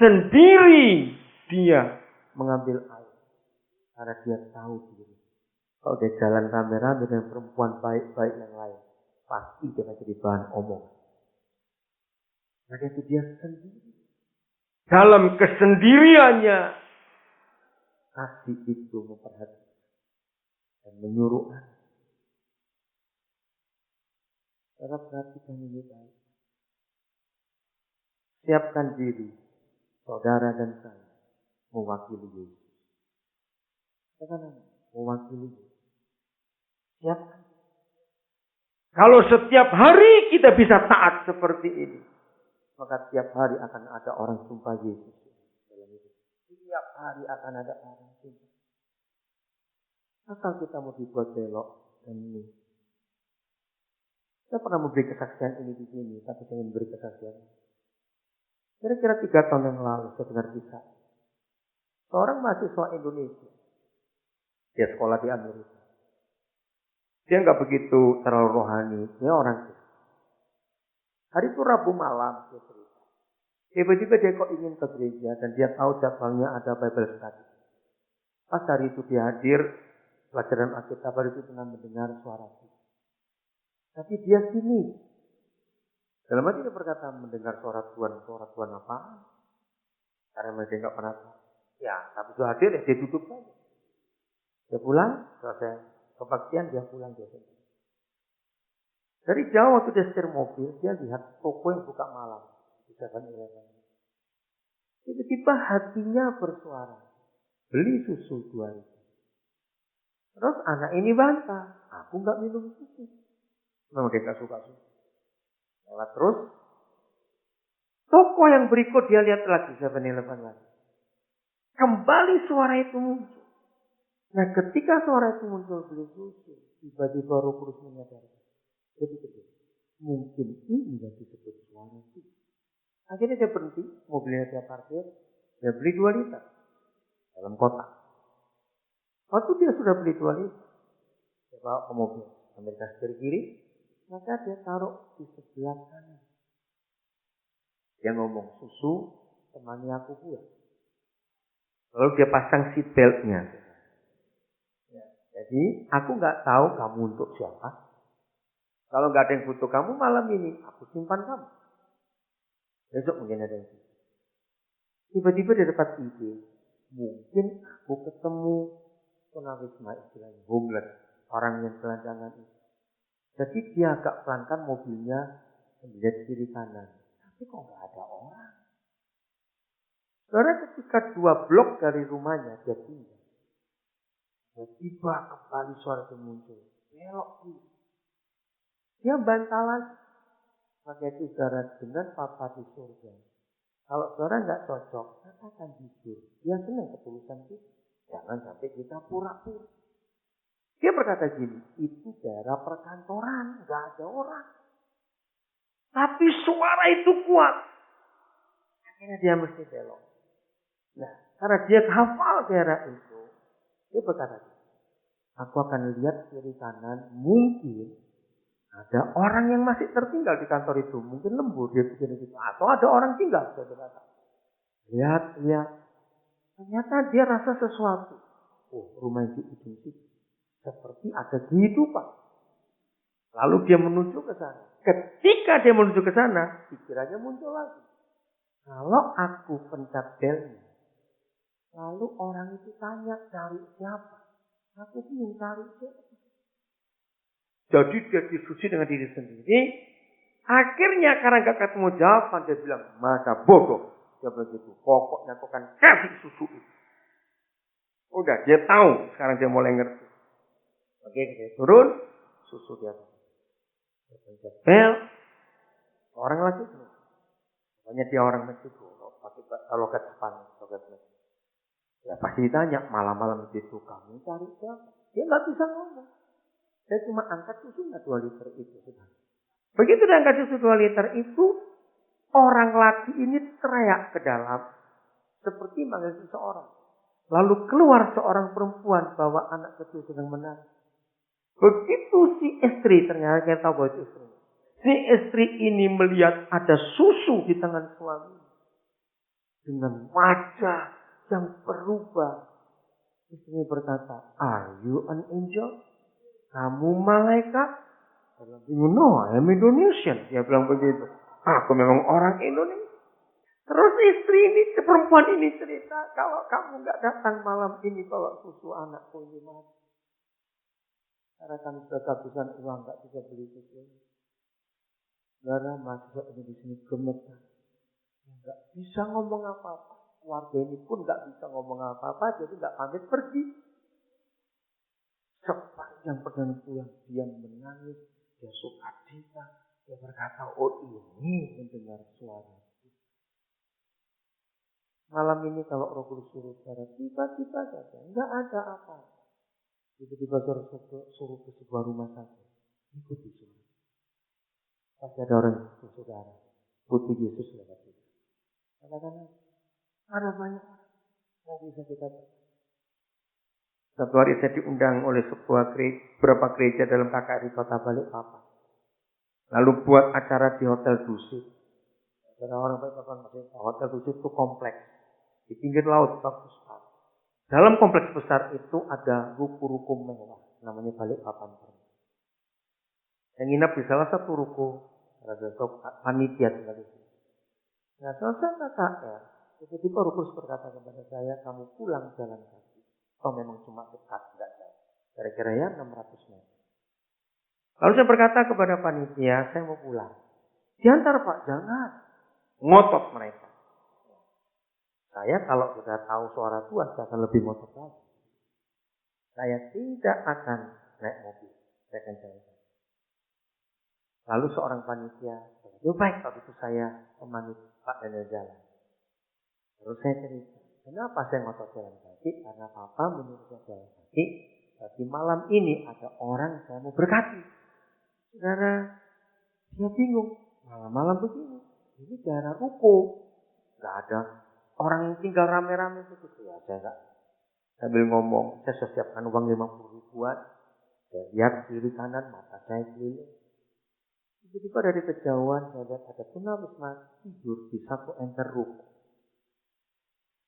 sendiri dia mengambil air. Karena dia tahu diri. Kalau dia jalan rame-rame dengan perempuan baik-baik yang lain, pasti dia akan jadi bahan omong. Maka itu dia sendiri. Dalam kesendiriannya, kasih itu memperhatikan dan menyuruh anak. Saudara perhatikan ini baik. Siapkan diri, saudara dan saya, mewakili Yesus. Katakan mewakili Yesus. Siapkan. Kalau setiap hari kita bisa taat seperti ini, maka tiap hari akan ada orang sumpah Yesus dalam hidup. Tiap hari akan ada orang sumpah. Asal kita mau dibuat belok dan ini. Saya pernah memberi kesaksian ini di sini, tapi saya ingin memberi kesaksian. Kira-kira 3 tahun yang lalu saya dengar kisah. Seorang mahasiswa Indonesia. Dia sekolah di Amerika. Dia nggak begitu terlalu rohani. Dia orang Kristen. Hari itu Rabu malam dia cerita. Tiba-tiba dia kok ingin ke gereja dan dia tahu jadwalnya ada Bible study. Pas hari itu dia hadir, pelajaran Alkitab hari itu pernah mendengar suara Tuhan. Tapi dia sini. Dalam hati dia berkata mendengar suara Tuhan apa? Karena mereka nggak pernah tahu. Ya, tapi itu hadir dia duduk saja. Dia pulang, selesai kebaktian dia pulang dia sendiri. Dari jauh waktu dia setir mobil, dia lihat toko yang buka malam. Tiba-tiba hatinya bersuara. Beli susu 2 liter. Terus anak ini bantah. Aku nggak minum susu. Memang dia nggak suka susu. Lewat terus. Toko yang berikut dia lihat lagi. 7-Eleven lagi. Kembali suara itu muncul. Nah ketika suara itu muncul beli susu. Tiba-tiba Roh Kudus menyadarkan. Jadi mungkin ini yang disebut suara itu. Akhirnya dia berhenti. Mobilnya dia parkir. Dia beli 2 liter. Dalam kotak. Waktu dia sudah beli 2 liter. Dia bawa ke mobil. Ambil tas kiri. Maka dia taruh di sebelah kanan. Dia ngomong, susu temani aku buat. Lalu dia pasang seat belt-nya. Ya, jadi aku nggak tahu kamu untuk siapa. Kalau nggak ada yang butuh kamu malam ini, aku simpan kamu. Besok mungkin ada yang butuh. Tiba-tiba dia dapat ide. Mungkin aku ketemu tunawisma istilahnya, homeless, orang yang telanjangan itu. Jadi dia agak pelankan mobilnya melihat kiri kanan. Tapi kok nggak ada orang. Karena ketika 2 blok dari rumahnya dia tinggal. Tiba-tiba kembali suara itu muncul. Belok kiri. Dia bantah lagi. Maka itu saudara dengan Papa di surga. Kalau saudara nggak cocok, katakan jujur. Dia senang ketulusan kita. Jangan sampai kita pura-pura. Dia berkata gini, itu daerah perkantoran, nggak ada orang. Tapi suara itu kuat. Akhirnya dia mesti belok. Nah, karena dia hafal daerah itu, dia berkata, aku akan lihat kiri kanan, mungkin ada orang yang masih tertinggal di kantor itu. Mungkin lembur, dia pikir gitu. Atau ada orang tinggal, dia berkata. Lihat. Ternyata dia rasa sesuatu. Oh, rumah itu sih. Seperti ada kehidupan. Lalu dia menuju ke sana. Ketika dia menuju ke sana, pikirannya muncul lagi. Kalau aku pencet belnya, lalu orang itu tanya cari siapa? Aku ingin cari siapa? Jadi dia diskusi dengan diri sendiri. Akhirnya karena gak ketemu jawaban, dia bilang, masa bodoh. Dia begitu. Pokoknya aku akan kasih susu itu. Udah, dia tahu. Sekarang dia mulai ngerti. Oke, dia turun, susu dia. Dia pencet bel, orang lagi tuh. Pokoknya dia orang Meksiko, pakai logat Jepang, logat Meksiko. Ya pasti ditanya, malam-malam itu kamu cari siapa? Dia nggak bisa ngomong. Saya cuma angkat susunya 2 liter itu. Begitu dia angkat susu 2 liter itu, orang laki ini teriak ke dalam, seperti manggil seseorang. Lalu keluar seorang perempuan bawa anak kecil sedang menangis. Begitu si istri, ternyata kita tahu bahwa itu istri. Si istri ini melihat ada susu di tangan suami. dengan wajah yang berubah. Istrinya berkata, "Are you an angel? Kamu malaikat?" Saya bilang, "You know, I am Indonesian." Dia bilang begitu. "Aku memang orang Indonesia." Terus istri ini, perempuan ini cerita, "Kalau kamu nggak datang malam ini bawa susu anakku ini mati. Karena kami sudah kehabisan uang, nggak bisa beli susu." Saudara, mahasiswa ini di sini gemetar. Nggak bisa ngomong apa-apa. Keluarga ini pun nggak bisa ngomong apa-apa, jadi nggak pamit pergi. Sepanjang perjalanan pulang, dia menangis, dia sukacita, dia berkata, "Oh, ini mendengar suara." Malam ini kalau Roh Kudus suruh saudara, tiba-tiba saja, nggak ada apa-apa. Tiba-tiba suruh ke sebuah rumah sakit. Ikuti suara. Pasti ada orang yang saudara, butuh Yesus lewat itu. Katakan, ada banyak yang bisa kita baca. Satu hari saya diundang oleh beberapa gereja dalam KKRI Kota Balikpapan. Lalu buat acara di Hotel Dusit. Ada orang Balikpapan, Hotel Dusit itu kompleks. Di pinggir laut, bagus sekali. Dalam kompleks besar itu ada ruko-ruko mewah. Namanya Balikpapan. Yang nginap di salah satu ruko. Ada panitia tinggal di situ. Nah, selesai KKR. Tiba-tiba Roh Kudus berkata kepada saya, "Kamu pulang jalan kaki." Oh, memang cuma dekat, enggak jauh. Kira-kira ya 600 meter. Lalu saya berkata kepada panitia, "Saya mau pulang." "Diantar, Pak." "Jangan." Ngotot mereka. Saya kalau sudah tahu suara Tuhan, saya akan lebih ngotot lagi. Saya tidak akan naik mobil. Saya akan jalan. Lalu seorang panitia, "Baik, kalau itu saya temani Pak Daniel jalan." Terus saya cerita, "Kenapa saya ngotot jalan kaki? Karena Papa menyuruh saya jalan kaki. Tapi malam ini ada orang saya mau berkati." Saudara, dia bingung. Malam-malam begini. Ini daerah ruko. Gak ada orang yang tinggal rame-rame begitu. Ya, saya gak. Sambil ngomong, saya sudah siapkan uang 50 ribuan. Saya lihat kiri kanan, mata saya keliling. Tiba-tiba dari kejauhan saya lihat ada tunawisma tidur di satu emper ruko.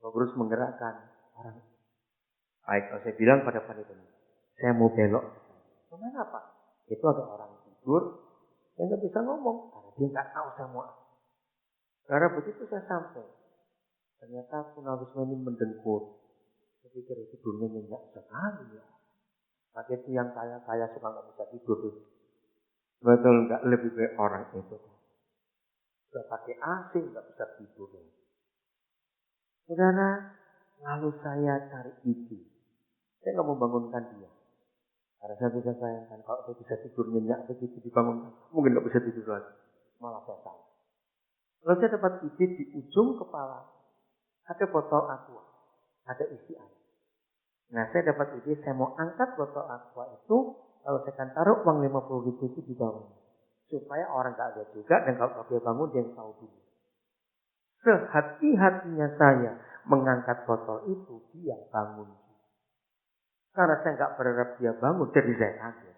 Terus menggerakkan orang. Baik, kalau saya bilang pada panitia, "Saya mau belok." "Kemana, Pak?" "Itu ada orang tidur, saya nggak bisa ngomong karena dia nggak tahu saya mau apa." Karena begitu saya sampai, ternyata tunawisma ini mendengkur. Saya pikir tidurnya nyenyak sekali ya. Pakai itu yang kaya suka nggak bisa tidur itu. Betul nggak, lebih baik orang itu. Sudah pakai AC nggak bisa tidur. Saudara, lalu saya cari ide. Saya nggak mau bangunkan dia. Karena saya bisa bayangkan kalau saya bisa tidur nyenyak begitu dibangunkan, mungkin nggak bisa tidur lagi. Malah saya salah. Lalu saya dapat ide di ujung kepala. Ada botol aqua. Ada isi air. Nah, saya dapat ide, saya mau angkat botol aqua itu, lalu saya akan taruh uang 50 ribu itu di bawah. Supaya orang nggak ada juga, dan kalau dia bangun, dia yang tahu dulu. Sehati-hatinya saya mengangkat botol itu, dia bangun. Karena saya nggak berharap dia bangun, jadi saya kaget.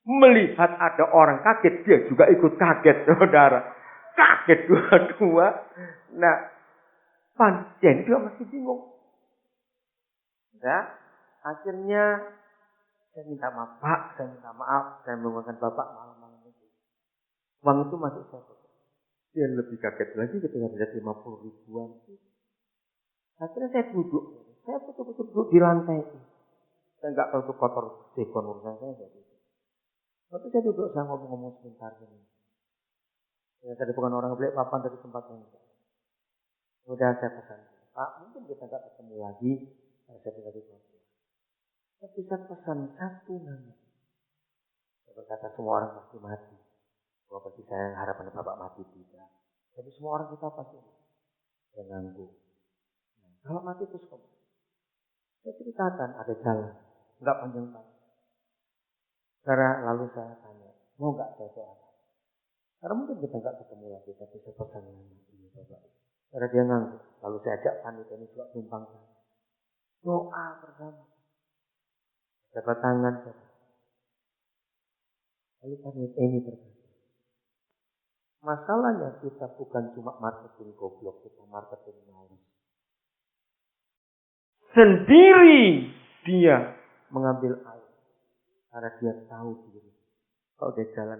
Melihat ada orang kaget, dia juga ikut kaget, saudara. Kaget dua-dua. Nah, Panjen juga masih bingung. Ya, akhirnya saya minta maaf, "Pak, saya minta maaf, saya menggunakan Bapak malam-malam itu." Uang itu masuk saya. Dia lebih kaget lagi ketika melihat 50 ribuan. Akhirnya saya duduk. Saya betul-betul duduk di lantai. Saya nggak tahu itu kotor dekon urusan saya. Tapi saya duduk, saya ngomong-ngomong sebentar. Ya, tadi bukan orang Balikpapan dari tempat yang enggak. Udah saya pesan, "Pak, mungkin kita nggak ketemu lagi." Saya tinggal di Papua. Tapi saya pesan satu nama. Saya berkata, "Semua orang pasti mati. Bukan pasti saya harapan Bapak mati, tidak. Tapi semua orang kita pasti yang nganggu. Nah, kalau mati terus kok." Saya ceritakan ada jalan, nggak panjang-panjang. Karena lalu saya tanya, "Mau nggak saya doakan?" Karena mungkin kita nggak ketemu lagi, tapi saya pesan ini Bapak. Karena dia nganggu. Lalu saya ajak panitia ini juga tumpang. Doa bersama. Dapat tangan. Lalu panitia ini berkata, Masalahnya kita bukan cuma marketing goblok, kita marketing malas. Sendiri dia mengambil air. Karena dia tahu diri. Kalau dia jalan